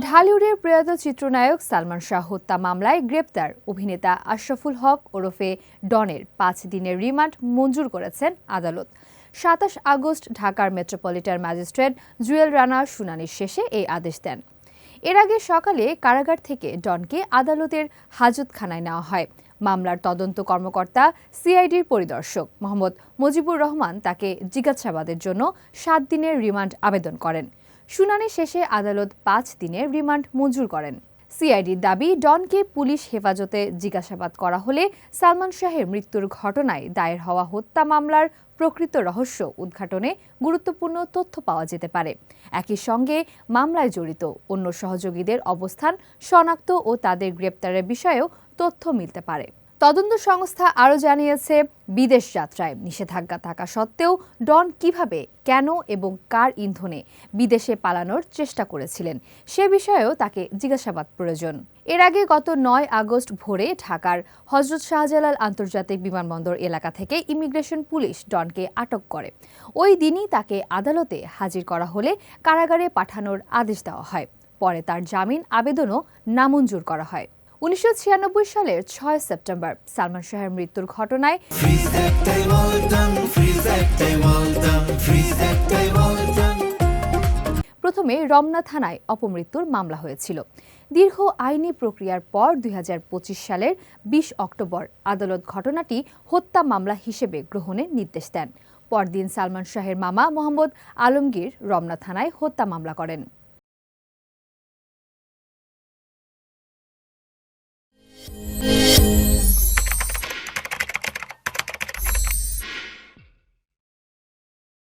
ঢালিউডের প্রয়াত চিত্রনায়ক সালমান শাহ হত্যা মামলায় গ্রেপ্তার অভিনেতা আশরাফুল হক ওরফে ডনের ৫ দিনের রিমান্ড মঞ্জুর করেছেন আদালত। ২৭ আগস্ট ঢাকার মেট্রোপলিটন ম্যাজিস্ট্রেট জুয়েল রানার শুনানির শেষে এই আদেশ দেন। এর আগে সকালে কারাগার থেকে ডনকে আদালতের হাজতখানায় নেওয়া হয়। মামলার তদন্ত কর্মকর্তা সিআইডির পরিদর্শক মোহাম্মদ মুজিবুর রহমান তাকে জিজ্ঞাসাবাদের জন্য ৭ দিনের রিমান্ড আবেদন করেন। শুনানি শেষে আদালত ৫ দিনের রিমান্ড মঞ্জুর করেন। সিআইডির দাবি, ডনকে পুলিশ হেফাজতে জিজ্ঞাসাবাদ করা হলে সালমান শাহের মৃত্যুর ঘটনায় দায়ের হওয়া হত্যা মামলার প্রকৃত রহস্য উদ্ঘাটনে গুরুত্বপূর্ণ তথ্য পাওয়া যেতে পারে। একই সঙ্গে মামলায় জড়িত অন্য সহযোগীদের অবস্থান শনাক্ত ও তাদের গ্রেপ্তারের বিষয়েও তথ্য মিলতে পারে। তদন্ত সংস্থা আরও জানিয়েছে, বিদেশ যাত্রায় নিষেধাজ্ঞা থাকা সত্ত্বেও ডন কিভাবে, কেন এবং কার ইন্ধনে বিদেশে পালানোর চেষ্টা করেছিলেন সে বিষয়েও তাকে জিজ্ঞাসাবাদ প্রয়োজন। এর আগে গত ৯ আগস্ট ভোরে ঢাকার হযরত শাহজালাল আন্তর্জাতিক বিমানবন্দর এলাকা থেকে ইমিগ্রেশন পুলিশ ডনকে আটক করে। ওই দিনই তাকে আদালতে হাজির করা হলে কারাগারে পাঠানোর আদেশ দেওয়া হয়। পরে তার জামিন আবেদনও নামঞ্জুর করা হয়। ১৯৯৬ সালের ৬ সেপ্টেম্বর সালমান শাহের মৃত্যুর ঘটনায় প্রথমে রমনা থানায় অপমৃত্যুর মামলা হয়েছিল। দীর্ঘ আইনি প্রক্রিয়ার পর ২০২৫ সালের ২০ অক্টোবর আদালত ঘটনাটি হত্যা মামলা হিসেবে গ্রহণের নির্দেশ দেন। পরদিন সালমান শাহের মামা মোহাম্মদ আলমগীর রমনা থানায় হত্যা মামলা করেন।